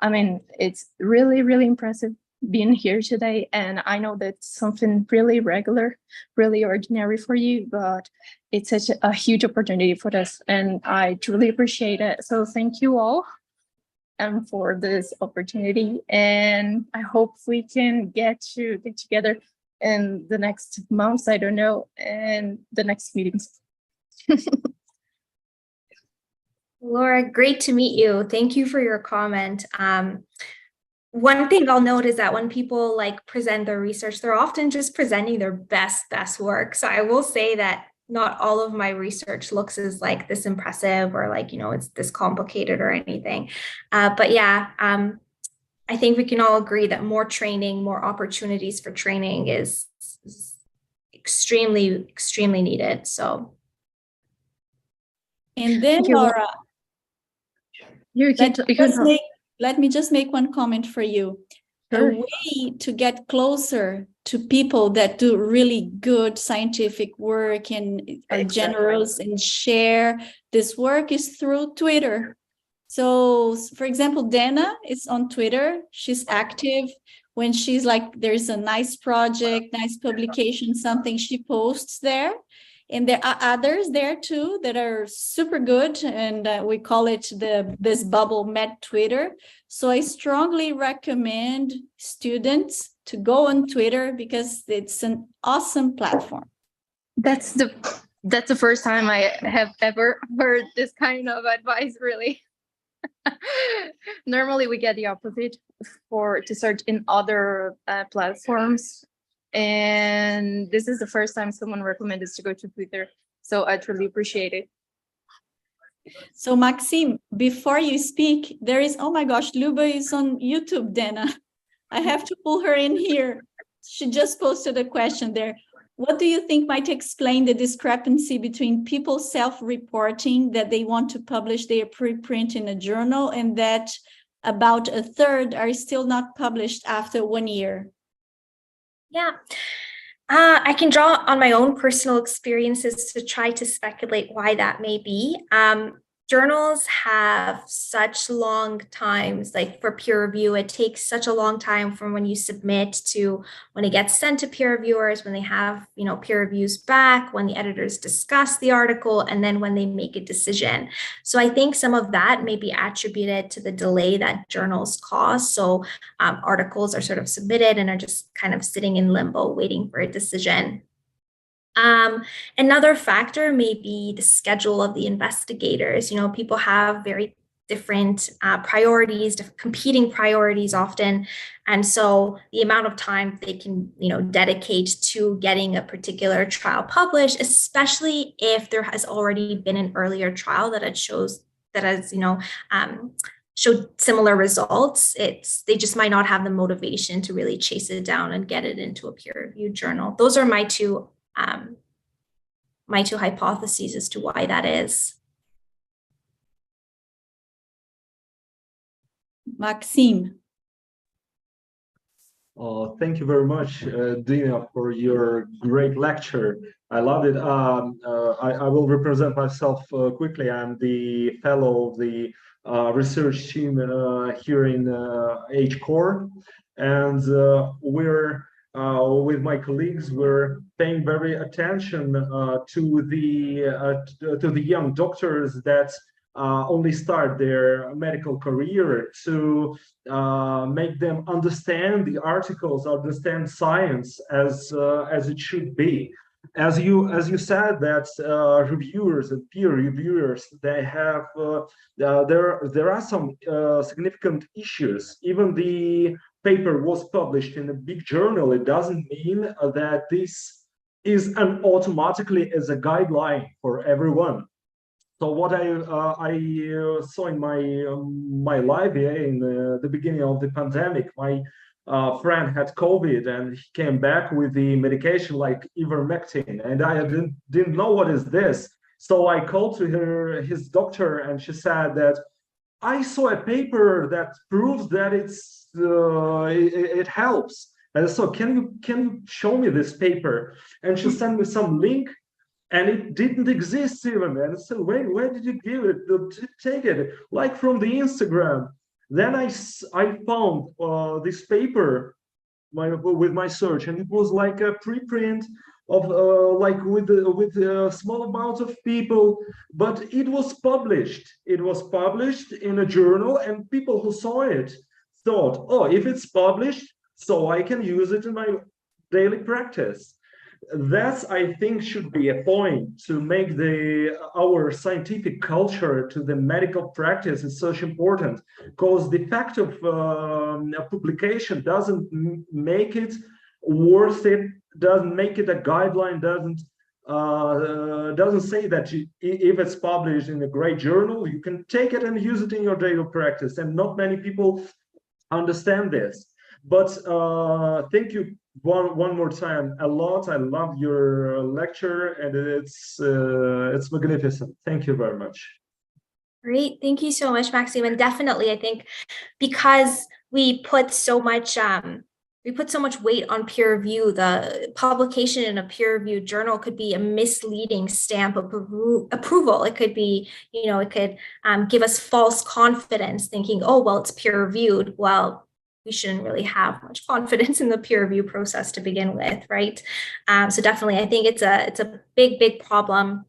I mean, it's really, really impressive being here today. And I know that's something really regular, really ordinary for you, but it's such a huge opportunity for us, and I truly appreciate it. So thank you all for this opportunity, and I hope we can get together in the next months, I don't know, and the next meetings. Laura, great to meet you. Thank you for your comment. One thing I'll note is that when people present their research, they're often just presenting their best work. So I will say that not all of my research looks as this impressive, or it's this complicated or anything. But yeah, I think we can all agree that more training, more opportunities for training is extremely, extremely needed. So. And then, Laura, let me just make one comment for you. Sure. A way to get closer to people that do really good scientific work and are generous and share this work is through Twitter. So, for example, Dena is on Twitter. She's active. When she's there's a nice project, nice publication, something, she posts there. And there are others there too that are super good, and we call it this bubble met Twitter. So I strongly recommend students to go on Twitter, because it's an awesome platform. That's the first time I have ever heard this kind of advice, really. Normally we get the opposite, to search in other platforms. And this is the first time someone recommended us to go to Twitter. So I truly appreciate it. So Maxime, before you speak, there is, oh my gosh, Luba is on YouTube, Dena. I have to pull her in here. She just posted a question there. What do you think might explain the discrepancy between people self-reporting that they want to publish their preprint in a journal and that about a third are still not published after 1 year? Yeah. I can draw on my own personal experiences to try to speculate why that may be. Journals have such long times, like for peer review, it takes such a long time from when you submit to when it gets sent to peer reviewers, when they have, peer reviews back, when the editors discuss the article, and then when they make a decision. So I think some of that may be attributed to the delay that journals cause. So articles are sort of submitted and are just kind of sitting in limbo, waiting for a decision. Another factor may be the schedule of the investigators. People have very different priorities, competing priorities often. And so the amount of time they can, dedicate to getting a particular trial published, especially if there has already been an earlier trial that has showed similar results, they just might not have the motivation to really chase it down and get it into a peer-reviewed journal. Those are my two hypotheses as to why that is. Maxime. Thank you very much, Dena, for your great lecture. I loved it. I will represent myself quickly. I'm the fellow of the research team here in Hcor, and we're with my colleagues, we're paying very attention to the young doctors that only start their medical career, to make them understand the articles, understand science as it should be. As you said, that reviewers and peer reviewers, they have there are some significant issues. Even the paper was published in a big journal, it doesn't mean that this is automatically as a guideline for everyone. So what I saw in my life in the beginning of the pandemic, my friend had COVID and he came back with the medication like ivermectin, and I didn't know what is this. So I called to his doctor, and she said that I saw a paper that proves that it helps. And so can you show me this paper? And she sent me some link, and it didn't exist even. And I said, wait, where did you give it? Take it, like from the Instagram. Then I found this paper with my search, and it was like a preprint of like with a small amount of people, but it was published. It was published in a journal, and people who saw it thought, oh, if it's published, so I can use it in my daily practice. That, I think, should be a point to make our scientific culture to the medical practice is such important, because the fact of a publication doesn't make it worth it, doesn't make it a guideline, doesn't say that if it's published in a great journal, you can take it and use it in your daily practice. And not many people understand this. But thank you one more time a lot. I love your lecture, and it's magnificent. Thank you very much. Great, thank you so much, Maxime. And definitely, I think because we put so much weight on peer review, the publication in a peer-reviewed journal could be a misleading stamp of approval. It could be, it could give us false confidence, thinking, oh, well, it's peer-reviewed. Well, we shouldn't really have much confidence in the peer review process to begin with, right? So definitely, I think it's a big problem,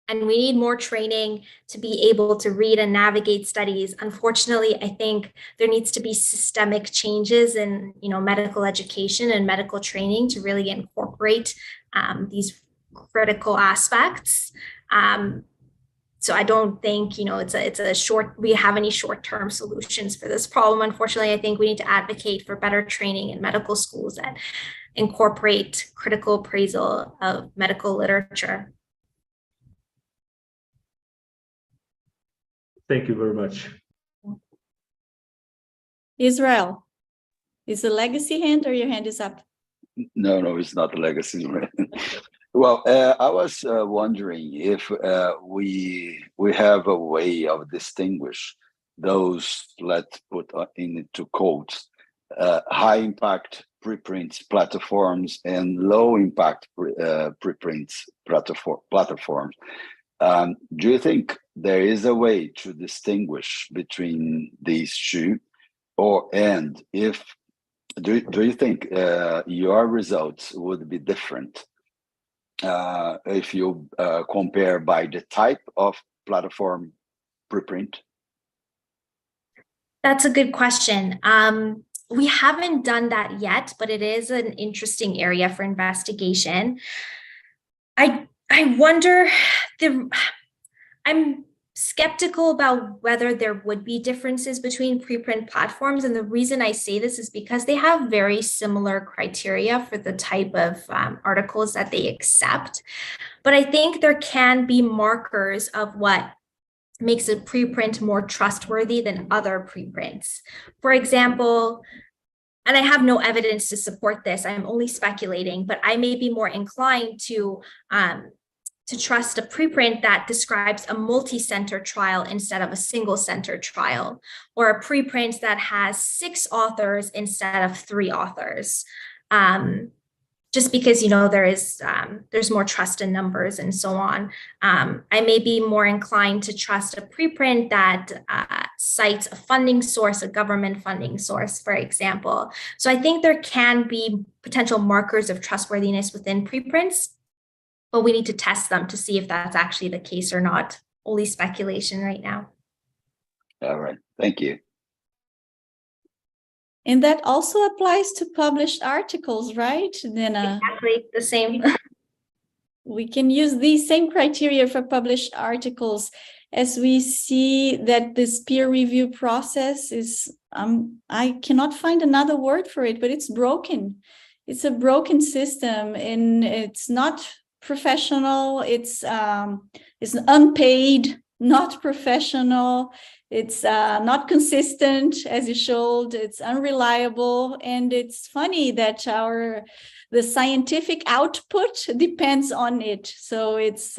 and we need more training to be able to read and navigate studies. Unfortunately, I think there needs to be systemic changes in medical education and medical training to really incorporate these critical aspects. So I don't think, we have any short-term solutions for this problem. Unfortunately, I think we need to advocate for better training in medical schools that incorporate critical appraisal of medical literature. Thank you very much. Israel, is the legacy hand or your hand is up? No, it's not a legacy. Well, I was wondering if we have a way of distinguish those, let's put into quotes, high impact preprints platforms and low impact preprints platforms. Do you think there is a way to distinguish between these two, and if do you think your results would be different if you compare by the type of platform preprint? That's a good question. We haven't done that yet, but it is an interesting area for investigation. I wonder, I'm skeptical about whether there would be differences between preprint platforms. And the reason I say this is because they have very similar criteria for the type of articles that they accept. But I think there can be markers of what makes a preprint more trustworthy than other preprints. For example, and I have no evidence to support this, I'm only speculating, but I may be more inclined to trust a preprint that describes a multi-center trial instead of a single-center trial, or a preprint that has 6 authors instead of 3 authors. Just because, you know, there's more trust in numbers and so on. I may be more inclined to trust a preprint that cites a funding source, a government funding source, for example. So I think there can be potential markers of trustworthiness within preprints, but we need to test them to see if that's actually the case or not. Only speculation right now. All right, thank you. And that also applies to published articles, right, Dena? Exactly the same. We can use these same criteria for published articles, as we see that this peer review process is, I cannot find another word for it, but it's broken. It's a broken system, and it's not professional. It's unpaid, not professional. It's not consistent, as you showed. It's unreliable, and it's funny that the scientific output depends on it. So it's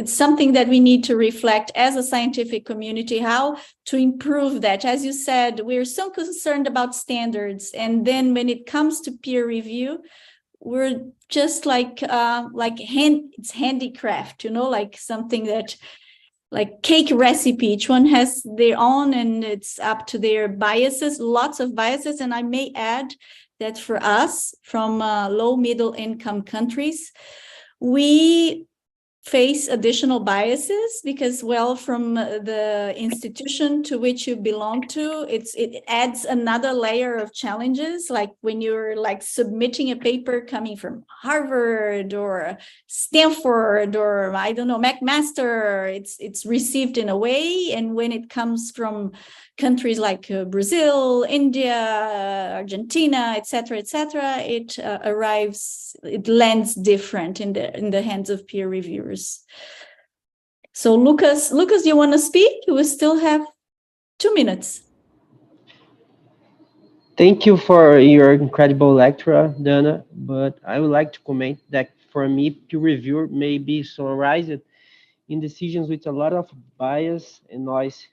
something that we need to reflect as a scientific community, how to improve that. As you said, we're so concerned about standards, and then when it comes to peer review, we're just it's handicraft, you know, like something that, like cake recipe, each one has their own, and it's up to their biases, lots of biases. And I may add that for us, from low middle income countries, we face additional biases because, well, from the institution to which you belong to, it adds another layer of challenges. Like when you're like submitting a paper coming from Harvard or Stanford or I don't know, McMaster, it's received in a way, and when it comes from countries like Brazil, India, Argentina, etc., it lands different in the hands of peer reviewers. So Lucas, do you want to speak? We still have 2 minutes. Thank you for your incredible lecture, Dana, but I would like to comment that for me, peer review may be summarized in decisions with a lot of bias and noise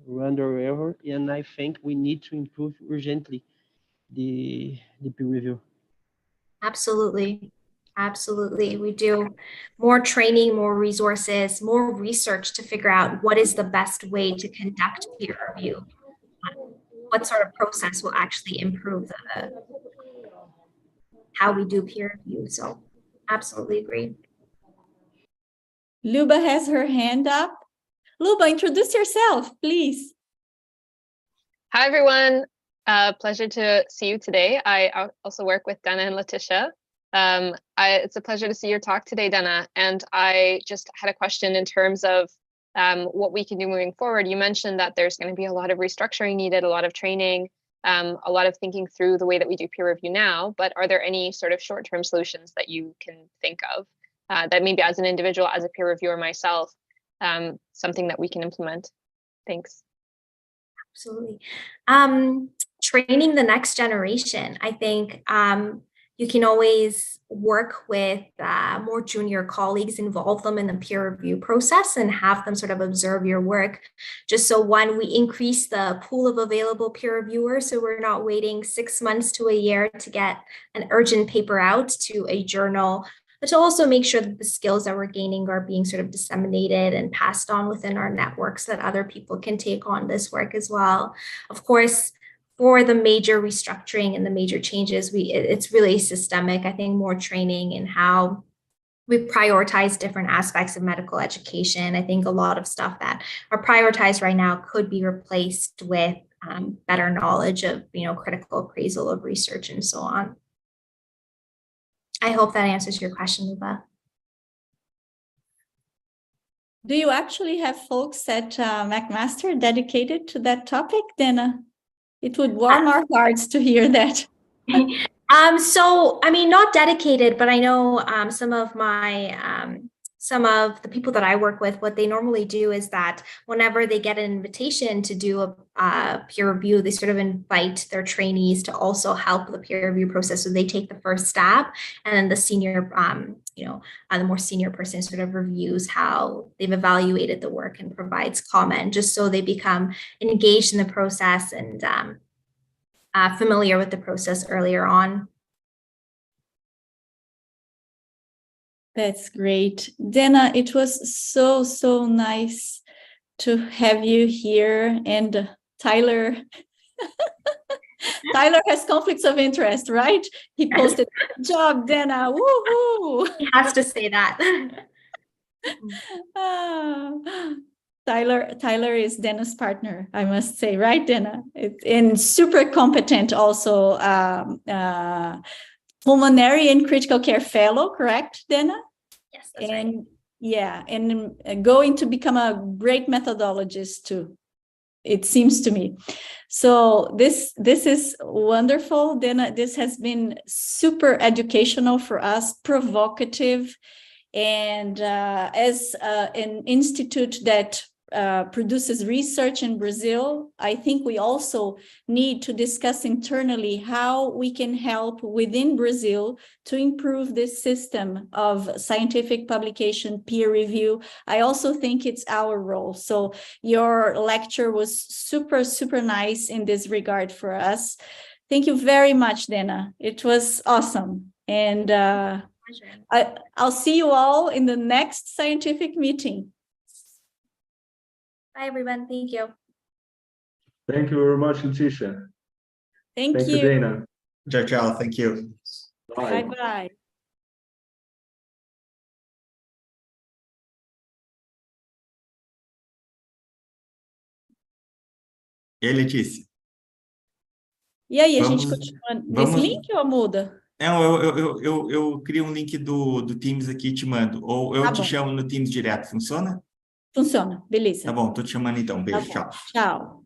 run over, and I think we need to improve urgently the peer review. Absolutely. Absolutely. We do more training, more resources, more research to figure out what is the best way to conduct peer review. What sort of process will actually improve how we do peer review. So absolutely agree. Luba has her hand up. Luba, introduce yourself, please. Hi, everyone. Pleasure to see you today. I also work with Dena and Letitia. It's a pleasure to see your talk today, Dena. And I just had a question in terms of what we can do moving forward. You mentioned that there's going to be a lot of restructuring needed, a lot of training, a lot of thinking through the way that we do peer review now. But are there any sort of short-term solutions that you can think of that maybe as an individual, as a peer reviewer myself, something that we can implement. Thanks. Absolutely. Training the next generation. I think you can always work with more junior colleagues, involve them in the peer review process and have them sort of observe your work. Just so one, we increase the pool of available peer reviewers, so we're not waiting 6 months to a year to get an urgent paper out to a journal, but to also make sure that the skills that we're gaining are being sort of disseminated and passed on within our network so that other people can take on this work as well. Of course, for the major restructuring and the major changes, it's really systemic. I think more training in how we prioritize different aspects of medical education. I think a lot of stuff that are prioritized right now could be replaced with better knowledge of, critical appraisal of research and so on. I hope that answers your question, Luba. Do you actually have folks at McMaster dedicated to that topic, Dena? It would warm our hearts to hear that. So, I mean, not dedicated, but I know some of the people that I work with, what they normally do is that whenever they get an invitation to do a peer review, they sort of invite their trainees to also help the peer review process. So they take the first stab, and then the senior, the more senior person sort of reviews how they've evaluated the work and provides comment, just so they become engaged in the process and familiar with the process earlier on. That's great. Dena, it was so nice to have you here. And Tyler, Tyler has conflicts of interest, right? He posted, "Good job, Dena, woohoo!" He has to say that. Tyler is Dena's partner, I must say, right, Dena? And super competent also. Pulmonary and critical care fellow, correct, Dena? Yes, that's right. Yeah, and going to become a great methodologist too, it seems to me. So this is wonderful, Dena. This has been super educational for us, provocative, and as an institute that produces research in Brazil, I think we also need to discuss internally how we can help within Brazil to improve this system of scientific publication, peer review. I also think it's our role. So your lecture was super nice in this regard for us. Thank you very much, Dena. It was awesome. And I'll see you all in the next scientific meeting. Bye, everyone. Thank you. Thank you very much, Leticia. Thank you, you. Dena. Ciao, thank you. Bye. Bye-bye. E aí, Letícia? E aí, a gente Vamos- continua vamos- nesse link ou muda? Não, eu crio um link do Teams aqui e te mando. Ou eu Tá te bom. chamo no Teams direto, funciona? Funciona, beleza. Tá bom, tô te chamando então. Tá Beijo, bom. tchau. Tchau.